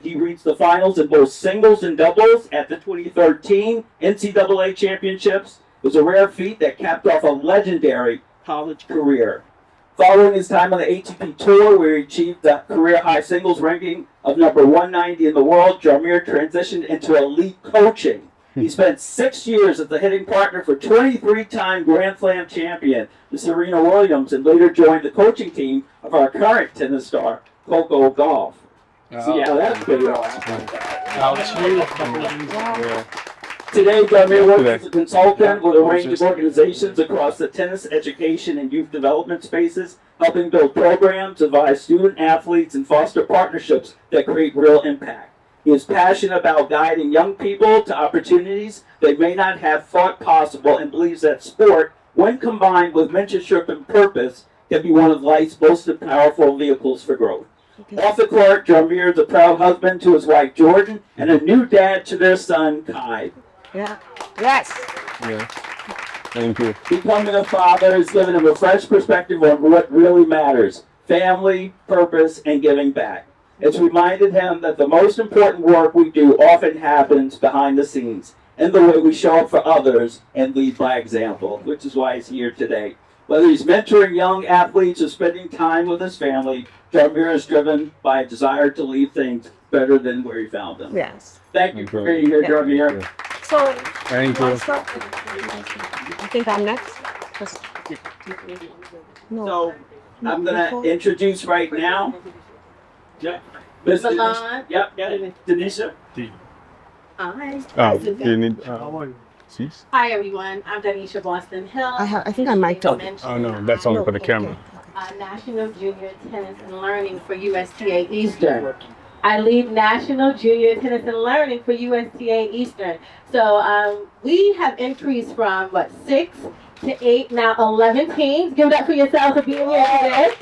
He reached the finals in both singles and doubles at the 2013 NCAA Championships. It was a rare feat that capped off a legendary college career. Following his time on the ATP Tour, where he achieved a career-high singles ranking of number 190 in the world, Jarmere transitioned into elite coaching. He spent 6 years as the hitting partner for 23-time Grand Slam champion Serena Williams, and later joined the coaching team of our current tennis star, Coco Gauff. So yeah, that's pretty awesome. Today, Jarmere works as a consultant with a range of organizations across the tennis, education, and youth development spaces, helping build programs, advise student athletes, and foster partnerships that create real impact. He is passionate about guiding young people to opportunities they may not have thought possible, and believes that sport, when combined with mentorship and purpose, can be one of life's most powerful vehicles for growth. Off the court, Jarmere is a proud husband to his wife Jordan and a new dad to their son Kai. Yeah. Yes. Yeah. Thank you. Becoming a father has given him a fresh perspective on what really matters: family, purpose, and giving back. It's reminded him that the most important work we do often happens behind the scenes, in the way we show up for others and lead by example, which is why he's here today. Whether he's mentoring young athletes or spending time with his family, Jarmere is driven by a desire to leave things better than where he found them. Yes. Thank you for being here, Jarmere. So, Thank you. I think I'm next. No. So I'm going to introduce right now. Yep. Milan. Yep, got it. Donyshia. Hi. Oh, you need. Cease? Hi, everyone. I'm Donyshia Boston Hill. I think I mic'd up. Oh no, that's only for the camera. National Junior Tennis and Learning for USTA Eastern. I lead National Junior Tennis and Learning for USTA Eastern. So we have increased from 6 to 8, now 11 teams. Give it up for yourselves for being here today.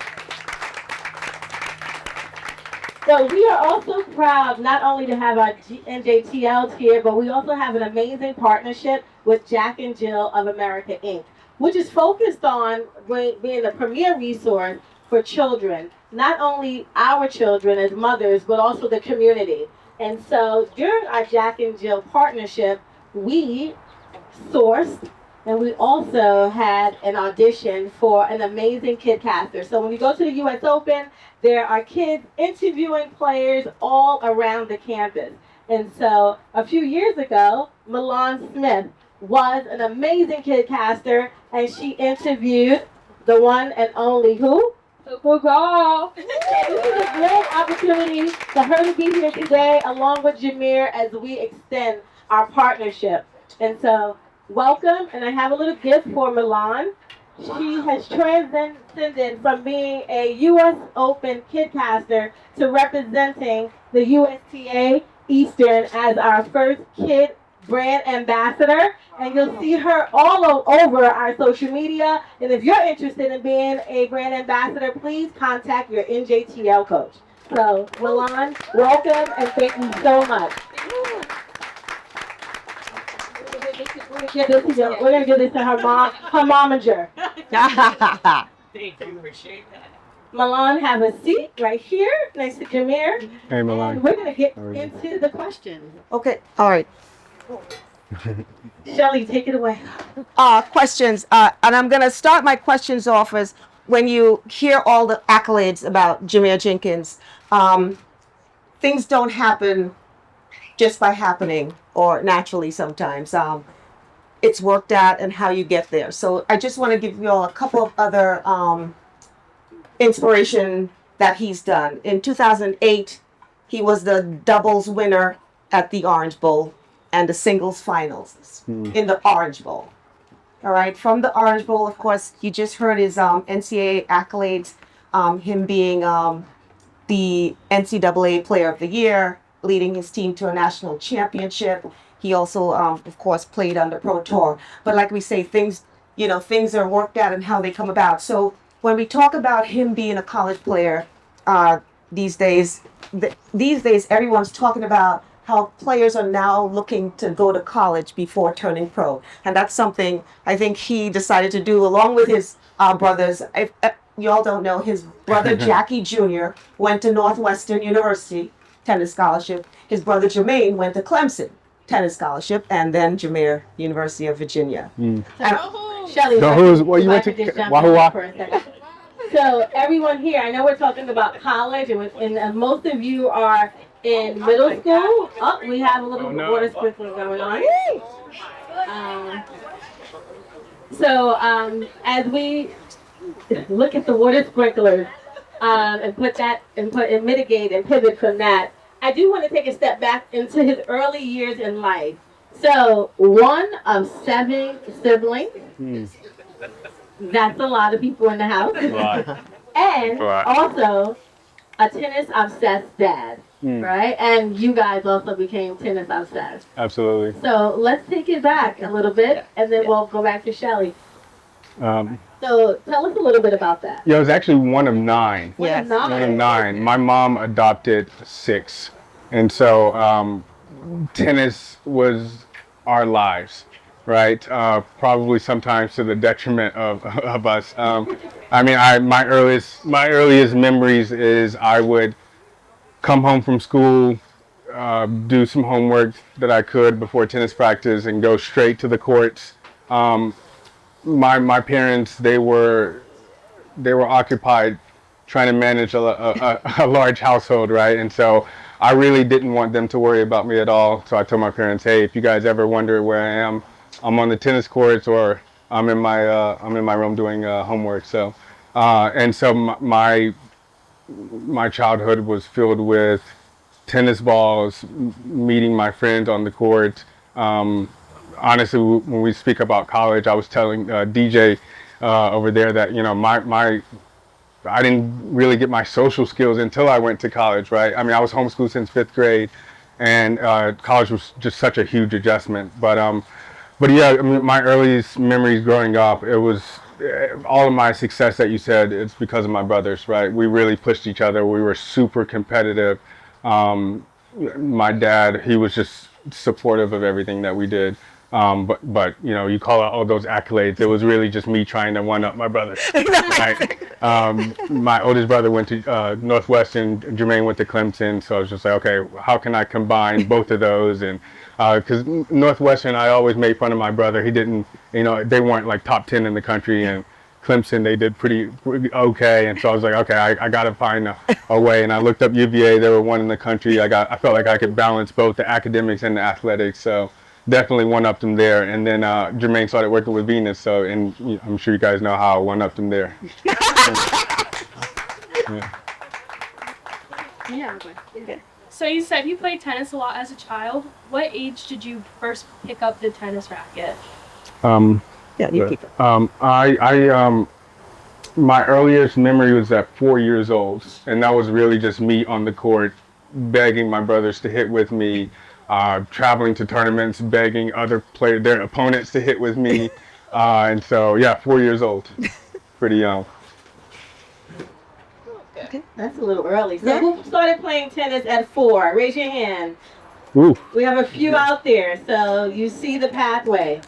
So we are also proud not only to have our NJTLs here, but we also have an amazing partnership with Jack and Jill of America, Inc., which is focused on being the premier resource for children, not only our children as mothers, but also the community. And so during our Jack and Jill partnership, we sourced and we also had an audition for an amazing kid caster. So when you go to the US Open, there are kids interviewing players all around the campus. And so a few years ago, Milan Smith was an amazing kid caster, and she interviewed the one and only who? Coco Gauff. This is a great opportunity for her to be here today, along with Jarmere, as we extend our partnership. And so, welcome, and I have a little gift for Milan. She has transcended from being a U.S. Open kid caster to representing the USTA Eastern as our first kid brand ambassador. And you'll see her all over our social media. And if you're interested in being a brand ambassador, please contact your NJTL coach. So, Milan, welcome, and thank you so much. We're gonna give this to her momager. Thank you, appreciate that. Milan, have a seat right here next to Jarmere. Hey, Milan. And we're gonna get into the questions. Okay. All right. Shelly, take it away. Questions. And I'm going to start my questions off as when you hear all the accolades about Jarmere Jenkins, things don't happen just by happening or naturally sometimes. It's worked out and how you get there. So I just want to give you all a couple of other inspiration that he's done. In 2008, he was the doubles winner at the Orange Bowl and the singles finals in the Orange Bowl. All right, from the Orange Bowl, of course, you just heard his NCAA accolades, him being the NCAA Player of the Year, leading his team to a national championship. He also, of course, played on the Pro Tour. But like we say, things are worked out and how they come about. So when we talk about him being a college player, these days, everyone's talking about how players are now looking to go to college before turning pro. And that's something I think he decided to do along with his brothers. You all don't know, his brother Jackie Jr. went to Northwestern University tennis scholarship. His brother Jermaine went to Clemson, tennis scholarship, and then Jarmere, University of Virginia. Shelly, So who's, well, you went to, just jump Wahoo in Wah? for a second. So everyone here, I know we're talking about college, and most of you are in middle school. Oh, we have a little water sprinkler going on. As we look at the water sprinklers and mitigate and pivot from that, I do want to take a step back into his early years in life. So, one of 7 siblings. That's a lot of people in the house. And also a tennis obsessed dad, right? And you guys also became tennis obsessed. Absolutely. So let's take it back a little bit, and then we'll go back to Shelly. So tell us a little bit about that. Yeah, I was actually one of 9. Yes. One of 9. My mom adopted 6. And so tennis was our lives, right? Probably sometimes to the detriment of us. I mean, my earliest memories is I would come home from school, do some homework that I could before tennis practice, and go straight to the courts. My parents, they were occupied trying to manage a large household, right? And so I really didn't want them to worry about me at all. So I told my parents, hey, if you guys ever wonder where I am, I'm on the tennis courts, or I'm in my room doing homework. So and so my childhood was filled with tennis balls, meeting my friends on the court. Honestly, when we speak about college, I was telling DJ over there that, you know, I didn't really get my social skills until I went to college, right? I mean, I was homeschooled since 5th grade, and college was just such a huge adjustment. But yeah, I mean, my earliest memories growing up, it was all of my success that you said, it's because of my brothers, right? We really pushed each other. We were super competitive. My dad, he was just supportive of everything that we did. But you know, you call out all those accolades, it was really just me trying to one up my brother. Right? My oldest brother went to Northwestern, Jermaine went to Clemson, so I was just like, okay, how can I combine both of those? And because Northwestern, I always made fun of my brother. He didn't, you know, they weren't like top 10 in the country, and Clemson, they did pretty okay. And so I was like, okay, I got to find a way. And I looked up UVA, they were 1 in the country. I felt like I could balance both the academics and the athletics. So definitely one-upped him there. And then Jermaine started working with Venus, so, and I'm sure you guys know how I one-upped him there. Okay. So you said you played tennis a lot as a child. What age did you first pick up the tennis racket? Yeah, you keep it. My earliest memory was at 4 years old, and that was really just me on the court, begging my brothers to hit with me, traveling to tournaments, begging other players, their opponents, to hit with me, and so yeah, 4 years old, pretty young. Okay. That's a little early. So who started playing tennis at 4? Raise your hand. Ooh. We have a few out there, so you see the pathway.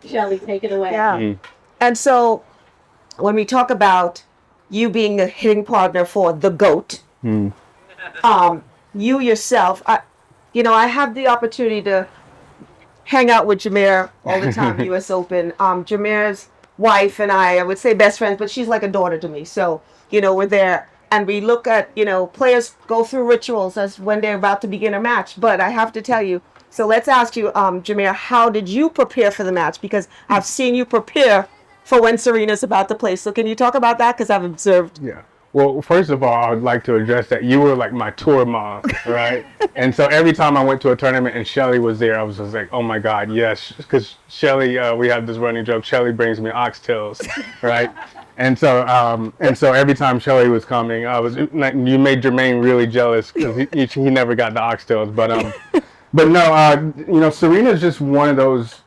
Shelly, take it away. Yeah. And so when we talk about you being the hitting partner for the GOAT, you yourself, I have the opportunity to hang out with Jarmere all the time, US Open. Jamere's wife and I would say best friends, but she's like a daughter to me. So, we're there and we look at, players go through rituals as when they're about to begin a match. But I have to tell you, so let's ask you, Jarmere, how did you prepare for the match? Because I've seen you prepare for when Serena's about to play. So can you talk about that? Because I've observed. Yeah. Well, first of all, I would like to address that you were like my tour mom, right? And so every time I went to a tournament and Shelly was there, I was just like, oh my God, yes. Because Shelly, we have this running joke, Shelly brings me oxtails, right? And so every time Shelly was coming, you made Jermaine really jealous because he never got the oxtails. But no, Serena's just one of those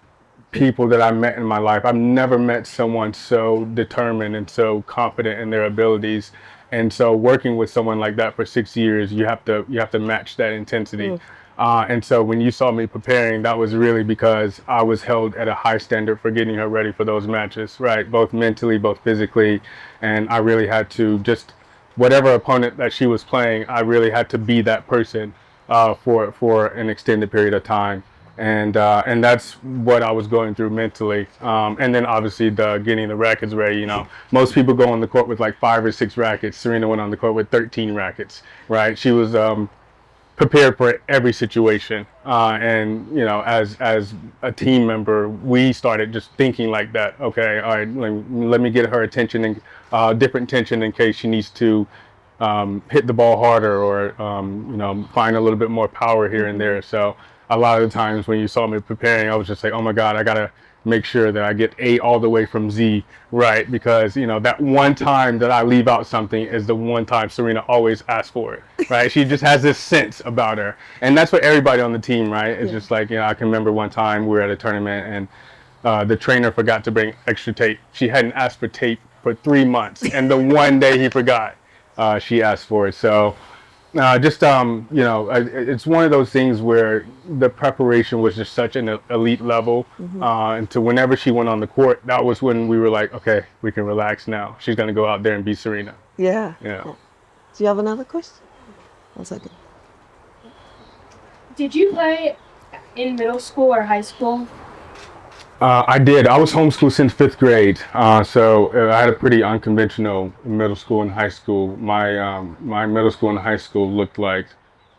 people that I met in my life. I've never met someone so determined and so confident in their abilities. And so working with someone like that for 6 years, you have to match that intensity. And so when you saw me preparing, that was really because I was held at a high standard for getting her ready for those matches, right? Both mentally, both physically. And I really had to just, whatever opponent that she was playing, I really had to be that person for an extended period of time. And that's what I was going through mentally. And then obviously getting the rackets ready. You know, most people go on the court with like 5 or 6 rackets. Serena went on the court with 13 rackets. Right? She was prepared for every situation. And you know, as a team member, we started just thinking like that. Okay, all right, let me get her attention and different tension in case she needs to hit the ball harder or you know, find a little bit more power here and there. So a lot of the times when you saw me preparing, I was just like, oh my God, I gotta make sure that I get A all the way from Z right, because you know that one time that I leave out something is the one time Serena always asks for it, right? She just has this sense about her, and that's what everybody on the team, right? It's just like, you know, I can remember one time we were at a tournament and the trainer forgot to bring extra tape. She hadn't asked for tape for 3 months, and the one day he forgot, she asked for it. So you know, it's one of those things where the preparation was just such an elite level. And to whenever she went on the court, that was when we were like, okay, we can relax now. She's going to go out there and beat Serena. Yeah. Yeah. Do you have another question? 1 second. Did you play in middle school or high school? I did. I was homeschooled since 5th grade, so I had a pretty unconventional middle school and high school. My middle school and high school looked like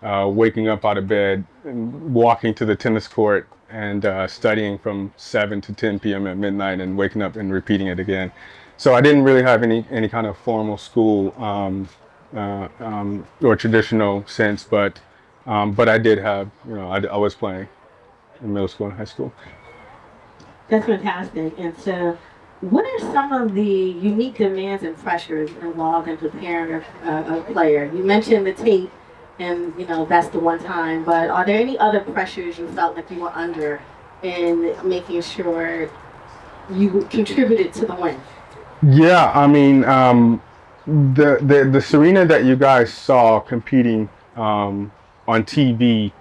waking up out of bed, and walking to the tennis court, and studying from 7 to 10 p.m. at midnight, and waking up and repeating it again. So I didn't really have any kind of formal school or traditional sense, but I did have, you know, I was playing in middle school and high school. That's fantastic. And so, what are some of the unique demands and pressures involved in preparing a player? You mentioned the tape, and you know that's the one time. But are there any other pressures you felt like you were under in making sure you contributed to the win? Yeah, I mean, the Serena that you guys saw competing on TV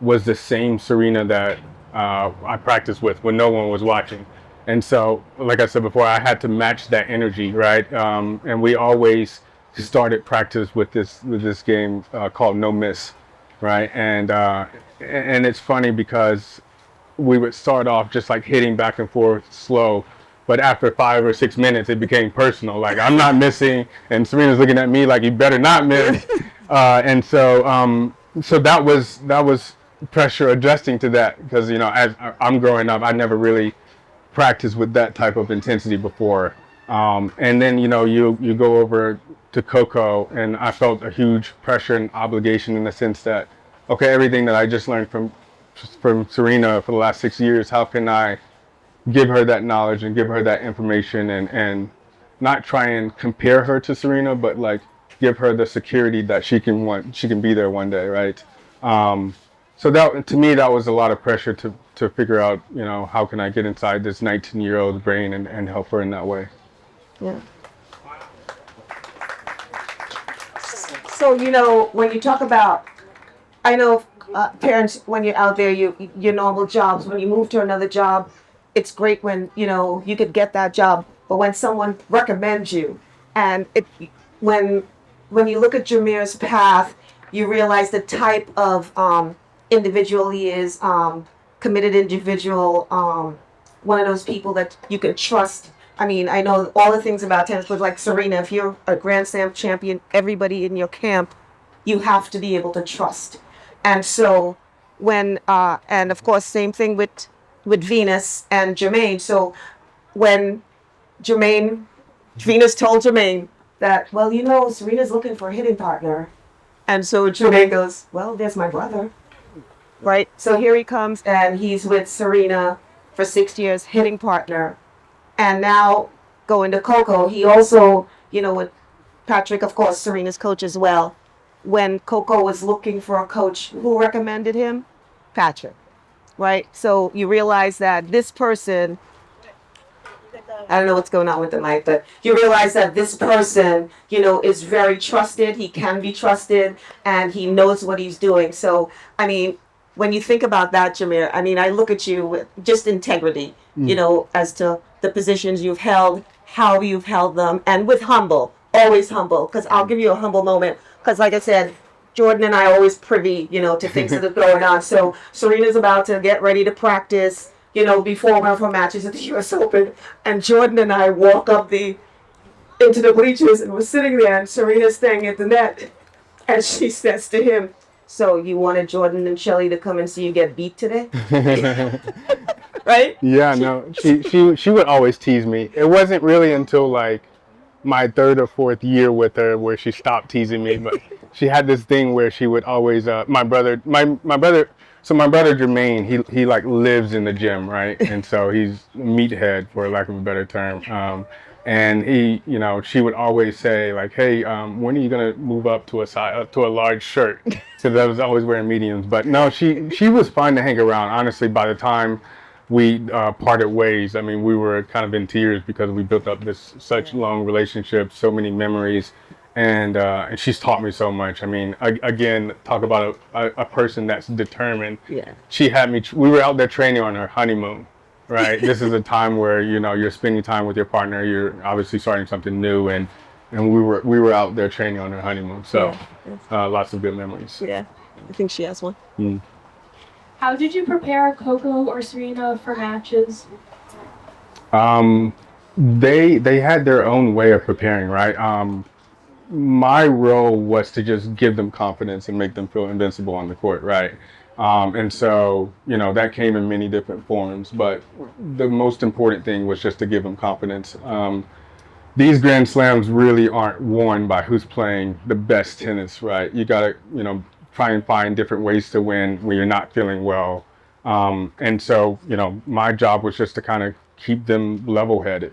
was the same Serena that I practiced with when no one was watching. And so, like I said before, I had to match that energy, right? And we always started practice with this game called No Miss, right? And it's funny because we would start off just like hitting back and forth slow, but after 5 or 6 minutes, it became personal. Like, I'm not missing, and Serena's looking at me like, you better not miss. And so that was pressure adjusting to that, because you know, as I'm growing up, I never really practiced with that type of intensity before. And then you know, you go over to Coco, and I felt a huge pressure and obligation in the sense that, okay, everything that I just learned from Serena for the last 6 years, how can I give her that knowledge and give her that information, and not try and compare her to Serena, but like give her the security that she can be there one day, right? So that, to me, that was a lot of pressure to figure out, you know, how can I get inside this 19-year-old's brain and help her in that way. Yeah. So, you know, when you talk about, I know parents, when you're out there, your normal jobs, when you move to another job, it's great when, you know, you could get that job, but when someone recommends you, and when you look at Jarmere's path, you realize the type of individual he is, committed individual, one of those people that you can trust. I mean, I know all the things about tennis, but like Serena, if you're a Grand Slam champion, everybody in your camp, you have to be able to trust. And so when, and of course, same thing with Venus and Jermaine. So when Venus told Jermaine that, well, you know, Serena's looking for a hitting partner. And so Jermaine goes, well, there's my brother. Right? So here he comes, and he's with Serena for 6 years, hitting partner. And now going to Coco, he also, you know, with Patrick, of course, Serena's coach as well. When Coco was looking for a coach, who recommended him? Patrick. Right? So you realize that this person, I don't know what's going on with the mic, but you realize that this person, you know, is very trusted. He can be trusted, and he knows what he's doing. So, I mean, when you think about that, Jarmere, I mean, I look at you with just integrity, you know, as to the positions you've held, how you've held them, and with always humble, because I'll give you a humble moment. Because like I said, Jordan and I are always privy, to things that are going on. So Serena's about to get ready to practice, before one of her matches at the U.S. Open, and Jordan and I walk up into the bleachers, and we're sitting there, and Serena's staying at the net, and she says to him, "So you wanted Jordan and Shelly to come and see you get beat today?" Right? Yeah, no, she would always tease me. It wasn't really until like my third or fourth year with her where she stopped teasing me, but she had this thing where she would always my brother Jermaine, he like lives in the gym, right? And so he's a meathead, for lack of a better term. And he, she would always say like, "Hey, when are you gonna move up to a large shirt?" Because I was always wearing mediums. But no, she was fun to hang around. Honestly, by the time we parted ways, I mean, we were kind of in tears because we built up such long relationship, so many memories, and she's taught me so much. I mean, again, talk about a person that's determined. Yeah. She had me. We were out there training on her honeymoon. Right. This is a time where, you're spending time with your partner. You're obviously starting something new, and we were out there training on her honeymoon. So lots of good memories. Yeah. I think she has one. Mm. How did you prepare Coco or Serena for matches? They had their own way of preparing, right? My role was to just give them confidence and make them feel invincible on the court, right? And so, that came in many different forms, but the most important thing was just to give them confidence. These Grand Slams really aren't won by who's playing the best tennis, right? You gotta, try and find different ways to win when you're not feeling well. And so, my job was just to kind of keep them level-headed,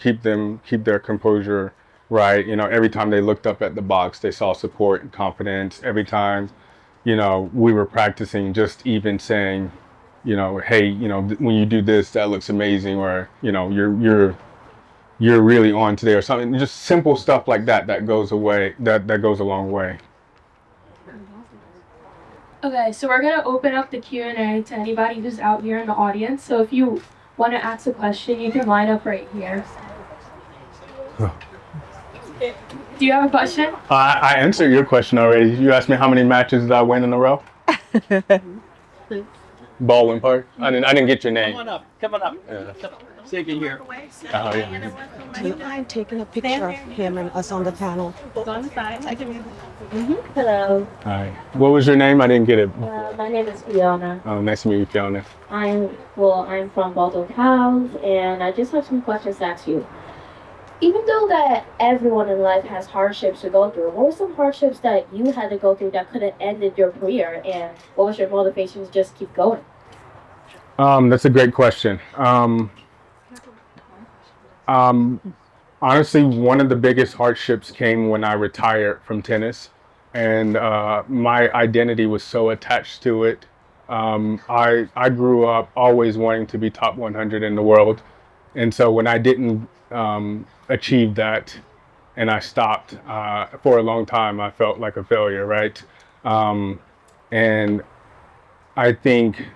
keep their composure, right? Every time they looked up at the box, they saw support and confidence. Every time, we were practicing, just even saying, "Hey, when you do this, that looks amazing," or, you're really on today, or something. Just simple stuff like that goes away, that goes a long way. Okay, so we're gonna open up the Q&A to anybody who's out here in the audience. So if you want to ask a question, you can line up right here. Do you have a question? I answered your question already. You asked me how many matches did I win in a row? Baldwin Park. I didn't get your name. Come on up. Yeah. So you can hear. Oh, yeah. Do you mind taking a picture of him and us on the panel? Go on the side. Hello, All right. What was your name? I didn't get it. my name is Fiona. Oh, nice to meet you, Fiona. I'm from Baltimore House, and I just have some questions to ask you. Even though that everyone in life has hardships to go through, what were some hardships that you had to go through that could have ended your career, and what was your motivation to just keep going? That's a great question. Honestly, one of the biggest hardships came when I retired from tennis, and my identity was so attached to it. I grew up always wanting to be top 100 in the world, and so when I didn't achieve that and I stopped for a long time, I felt like a failure, right? And I think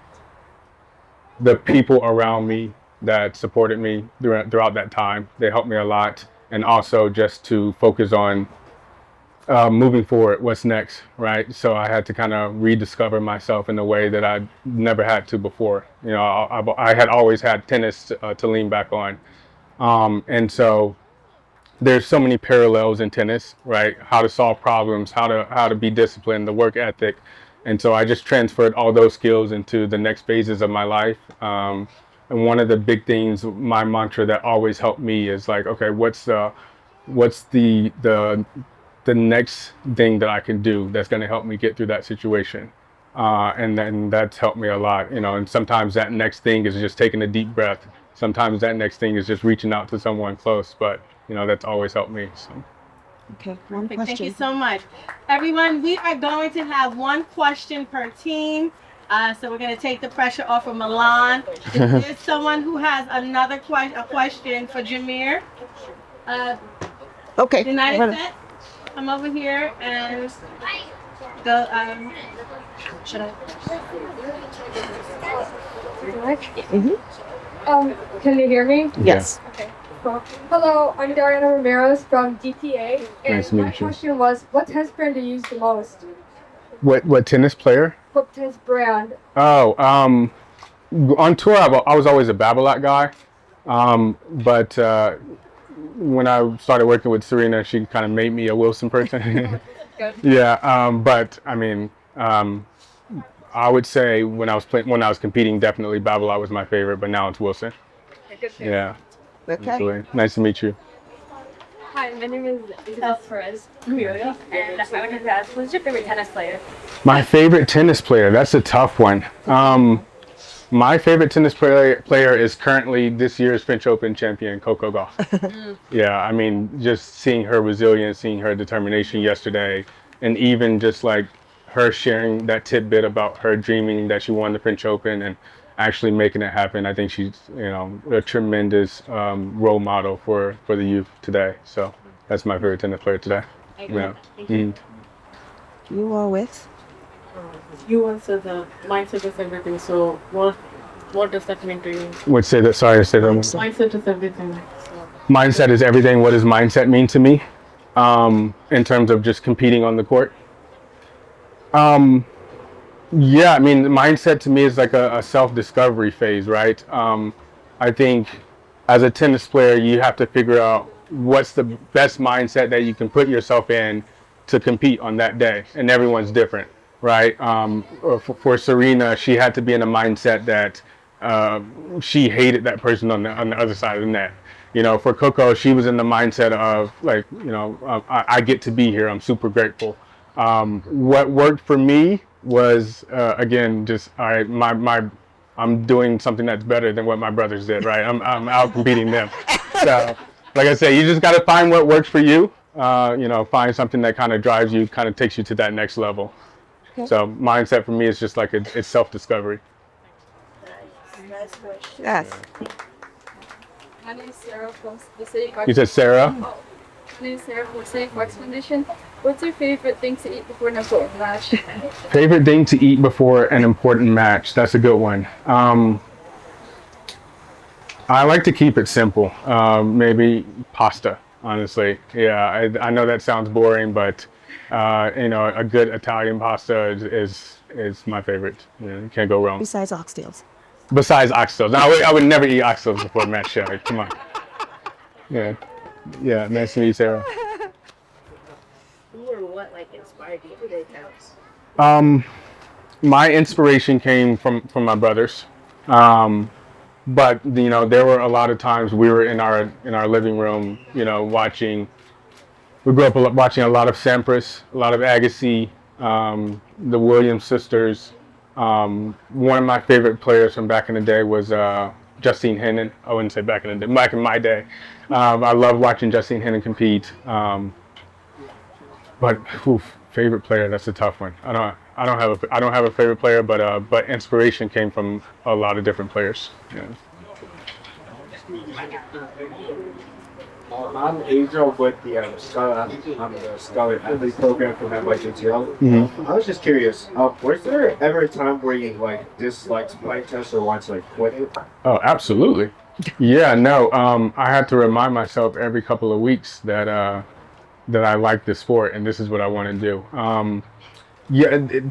the people around me that supported me throughout that time, they helped me a lot. And also just to focus on moving forward, what's next, right? So I had to kind of rediscover myself in a way that I never had to before. I had always had tennis to lean back on. And so there's so many parallels in tennis, right? How to solve problems, how to be disciplined, the work ethic. And so I just transferred all those skills into the next phases of my life. And one of the big things, my mantra that always helped me is like, okay, what's the next thing that I can do that's going to help me get through that situation? And then that's helped me a lot, and sometimes that next thing is just taking a deep breath. Sometimes that next thing is just reaching out to someone close, but that's always helped me. So. Okay, one question. Thank you so much. Everyone, we are going to have one question per team. So we're going to take the pressure off of Milan. Is there someone who has another question for Jarmere? Okay. United Set, come over here and go. Should I? Can you hear me? Yes. Okay. Well, hello, I'm Diana Ramirez from DTA, and Nice to meet my you. question was, what tennis brand do you use the most? What tennis player? What tennis brand? Oh, on tour I was always a Babolat guy, but when I started working with Serena, she kind of made me a Wilson person. Yeah, but I mean, I would say when I was competing, definitely Babolat was my favorite, but now it's Wilson. Yeah. Okay. Absolutely. Nice to meet you. Hi, my name is Isabel Perez, and I wanted to ask, who's your favorite tennis player? My favorite tennis player, that's a tough one. My favorite tennis player is currently this year's French Open champion, Coco Gauff. Yeah, I mean, just seeing her resilience, seeing her determination yesterday, and even just like her sharing that tidbit about her dreaming that she won the French Open and actually making it happen. I think she's, a tremendous role model for the youth today. So that's my favorite tennis player today. Yeah. Mhm. You are with? You answered the mindset is everything. So what does that mean to you? Would say that. Sorry, I said that. Mindset is everything. So. Mindset is everything. What does mindset mean to me? In terms of just competing on the court. Yeah, I mean, mindset to me is like a self-discovery phase, right? I think as a tennis player, you have to figure out what's the best mindset that you can put yourself in to compete on that day, and everyone's different, right? For Serena, she had to be in a mindset that she hated that person on the other side of the net. For Coco, she was in the mindset of like, I get to be here. I'm super grateful. What worked for me was again just I'm doing something that's better than what my brothers did, right? I'm out competing them. So, like I said, you just got to find what works for you. Find something that kind of drives you, kind of takes you to that next level. Okay. So mindset for me is just like it's self-discovery. Yes. My name is Sarah from the City Park. You said Sarah? My name is Sarah from the City Parks Foundation. What's your favorite thing to eat before an important match? Favorite thing to eat before an important match? That's a good one. I like to keep it simple. Maybe pasta, honestly. Yeah, I know that sounds boring, but a good Italian pasta is my favorite. You can't go wrong. Besides oxtails. Besides oxtails. No, I would never eat oxtails before a match, Shelly. Come on. Yeah. Yeah, nice to meet you, Sarah. Who or what inspired you to take tennis? My inspiration came from my brothers. But there were a lot of times we were in our living room, watching. We grew up watching a lot of Sampras, a lot of Agassi, the Williams sisters. One of my favorite players from back in the day was Justine Henin. I wouldn't say back in the day, back in my day. I love watching Justine Henin compete. But favorite player, that's a tough one. I don't have a favorite player, but inspiration came from a lot of different players. Yeah. I'm Angel with the Scholar Athlete Program from ATA-NJTL. Mm-hmm. I was just curious, was there ever a time where you disliked playing tennis or wanted to quit it? Oh, absolutely. Yeah, no. I had to remind myself every couple of weeks that I like this sport and this is what I want to do.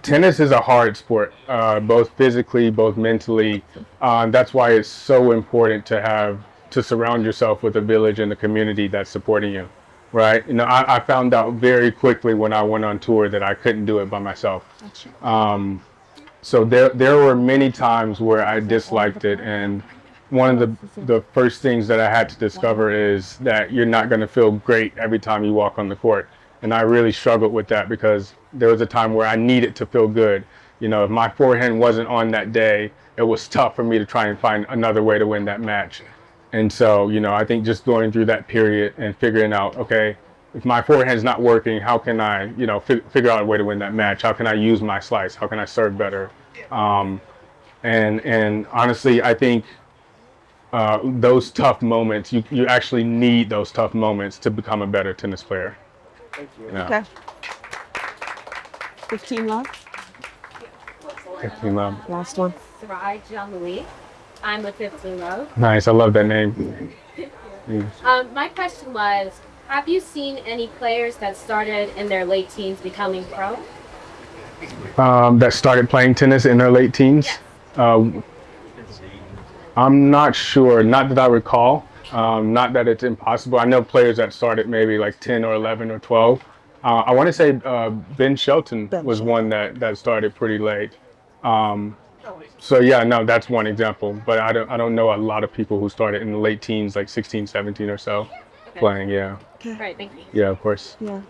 Tennis is a hard sport, both physically, both mentally. That's why it's so important to surround yourself with a village and a community that's supporting you, right? I found out very quickly when I went on tour that I couldn't do it by myself. So there were many times where I disliked it, and one of the first things that I had to discover is that you're not going to feel great every time you walk on the court. And I really struggled with that because there was a time where I needed to feel good. If my forehand wasn't on that day, it was tough for me to try and find another way to win that match. And so, I think just going through that period and figuring out, okay, if my forehand's not working, how can I, figure out a way to win that match? How can I use my slice? How can I serve better? And honestly, I think those tough moments, you actually need those tough moments to become a better tennis player. Thank you. Yeah. Okay. 15 love. 15 love. Last one. Sarai Jamali. I'm with 15 Love. Nice, I love that name. My question was, have you seen any players that started in their late teens becoming pro? that started playing tennis in their late teens. I'm not sure, not that I recall. Not that it's impossible. I know players that started maybe like 10 or 11 or 12. I want to say Ben Shelton was one that started pretty late. So yeah, no, that's one example. But I don't know a lot of people who started in the late teens, like 16, 17 or so, playing. Yeah. Right, thank you. Yeah, of course. Yeah.